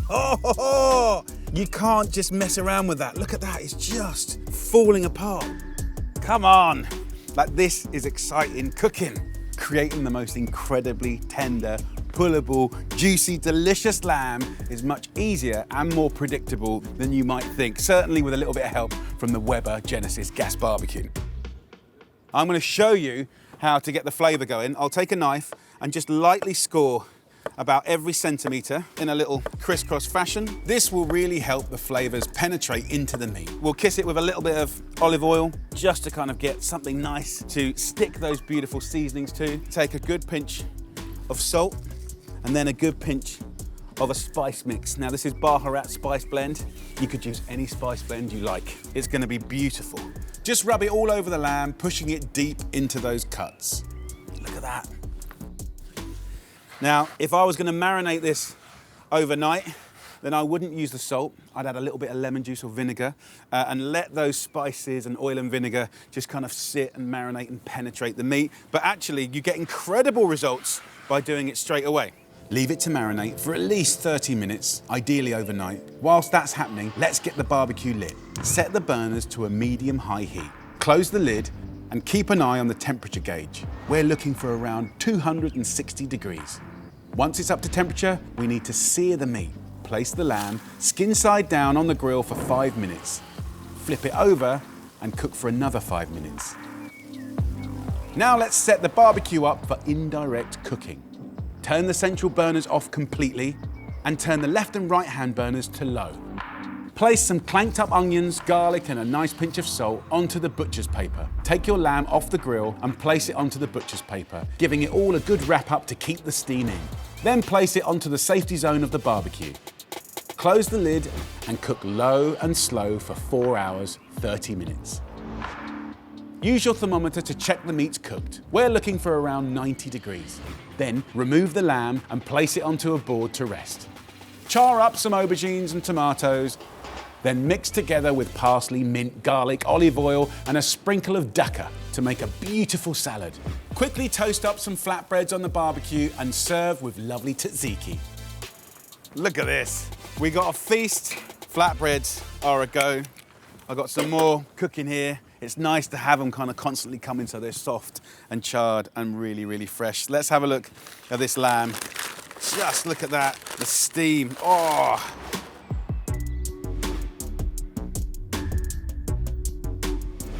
You can't just mess around with that. Look at that, it's just falling apart. Come on. Like, this is exciting cooking. Creating the most incredibly tender, pullable, juicy, delicious lamb is much easier and more predictable than you might think, certainly with a little bit of help from the Weber Genesis gas barbecue. I'm going to show you how to get the flavour going. I'll take a knife and just lightly score about every centimetre in a little crisscross fashion. This will really help the flavours penetrate into the meat. We'll kiss it with a little bit of olive oil just to kind of get something nice to stick those beautiful seasonings to. Take a good pinch of salt and then a good pinch of a spice mix. Now, this is Baharat spice blend. You could use any spice blend you like. It's going to be beautiful. Just rub it all over the lamb, pushing it deep into those cuts. Look at that. Now, if I was going to marinate this overnight, then I wouldn't use the salt. I'd add a little bit of lemon juice or vinegar and let those spices and oil and vinegar just kind of sit and marinate and penetrate the meat. But actually, you get incredible results by doing it straight away. Leave it to marinate for at least 30 minutes, ideally overnight. Whilst that's happening, let's get the barbecue lit. Set the burners to a medium-high heat. Close the lid and keep an eye on the temperature gauge. We're looking for around 260 degrees. Once it's up to temperature, we need to sear the meat. Place the lamb skin side down on the grill for 5 minutes. Flip it over and cook for another 5 minutes. Now let's set the barbecue up for indirect cooking. Turn the central burners off completely and turn the left and right hand burners to low. Place some clanked up onions, garlic and a nice pinch of salt onto the butcher's paper. Take your lamb off the grill and place it onto the butcher's paper, giving it all a good wrap up to keep the steam in. Then place it onto the safety zone of the barbecue. Close the lid and cook low and slow for 4 hours, 30 minutes. Use your thermometer to check the meat's cooked. We're looking for around 90 degrees. Then remove the lamb and place it onto a board to rest. Char up some aubergines and tomatoes, then mix together with parsley, mint, garlic, olive oil and a sprinkle of dukkah to make a beautiful salad. Quickly toast up some flatbreads on the barbecue and serve with lovely tzatziki. Look at this. We got a feast. Flatbreads are a go. I've got some more cooking here. It's nice to have them kind of constantly coming so they're soft and charred and really, really fresh. Let's have a look at this lamb. Just look at that, the steam. Oh.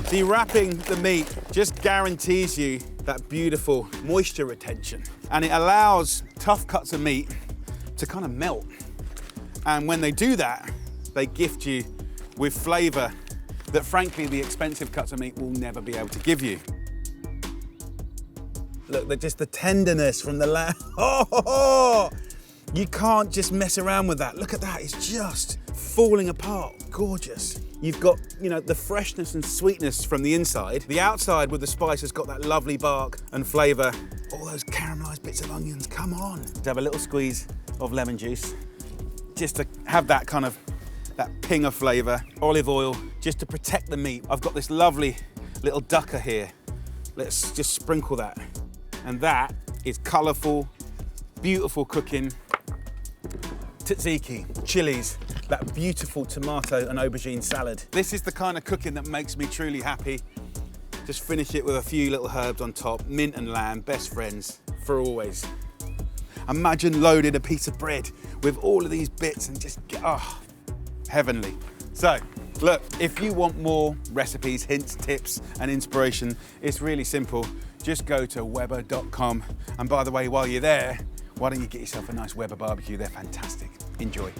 Dewrapping the meat just guarantees you that beautiful moisture retention. And it allows tough cuts of meat to kind of melt. And when they do that, they gift you with flavor that frankly the expensive cuts of meat will never be able to give you. Look, just the tenderness from the lamb. Oh, you can't just mess around with that. Look at that, it's just falling apart. Gorgeous. You've got, you know, the freshness and sweetness from the inside. The outside with the spice has got that lovely bark and flavor. All those caramelized bits of onions, come on. To have a little squeeze of lemon juice, just to have that kind of, that ping of flavor. Olive oil, just to protect the meat. I've got this lovely little dukkah here. Let's just sprinkle that. And that is colorful, beautiful cooking. Tzatziki, chillies, that beautiful tomato and aubergine salad. This is the kind of cooking that makes me truly happy. Just finish it with a few little herbs on top. Mint and lamb, best friends for always. Imagine loading a piece of bread with all of these bits and just, oh, heavenly. So, look, if you want more recipes, hints, tips, and inspiration, it's really simple. Just go to Weber.com. And by the way, while you're there, why don't you get yourself a nice Weber barbecue? They're fantastic. Enjoy.